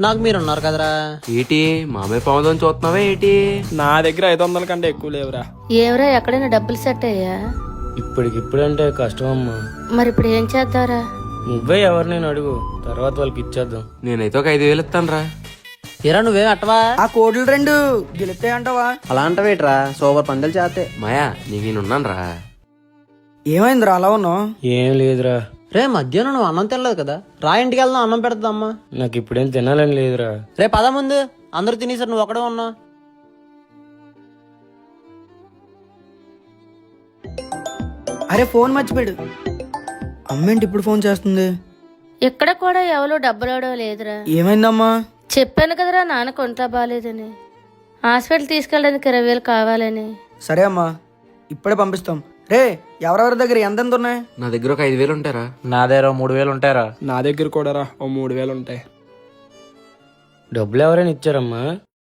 నాకు మీరు ఉన్నారు కదరా. ఏటి మామయ్య పాముదని చూస్తున్నావా ఏటి? నా దగ్గర 500 కంటే ఎక్కువ లేవురా. ఏవరా ఎక్కడైనా డబ్బులు సెట్ అయ్యా? ఇప్పటికిప్పుడంటే కష్టం అమ్మా. మరి ఇప్పుడు ఏం చేద్దారా? నువ్వే ఎవరినైనా అడుగు, తర్వాత వాళ్ళకి ఇచ్చేద్దాం. నేనైతే ఒక 5,000 ఇస్తాను రా. ఏరా నువ్వేం అట్టవా? ఆ కోట్లు 2 గెలుస్తాయి అంటావా? అలా అంటవేట్రా, సూపర్ పందెలు చేస్తే. మాయా నీకు నేనున్నాను రా. ఏమైందిరా అలా ఉన్నావు? ఏం లేదురా, రే మధ్యాహ్నం నువ్వు అన్నం తినలేదు కదా, రా ఇంటికి వెళ్దాం, అన్నం పెడతామ్మా. నాకు ఇప్పుడేం తినాలని లేదురా. రే పద ముందు, అందరూ తినేసారు, నువ్వు ఒకడే ఉన్నావు. అరే ఫోన్ మర్చిపోయాడు. అమ్మేంటి ఇప్పుడు ఫోన్ చేస్తుంది? ఇక్కడ కూడా ఎవరు డబ్బులు లేదురా. ఏమైందమ్మా? చెప్పాను కదరా నాన్న కొంత బాగాలేదని, హాస్పిటల్ తీసుకెళ్ళడానికి 20,000 కావాలని. సరే అమ్మా, ఇప్పుడే పంపిస్తాం. రే ఎవరెవరి దగ్గర ఎంతెంత ఉన్నాయి? నా దగ్గర ఒక 5,000 ఉంటారా? నా దగ్గర 3,000 ఉంటారా? నా దగ్గర కూడా రా, ఓ 3,000 ఉంటాయి. డబ్బులు ఎవరైనా ఇచ్చారమ్మా?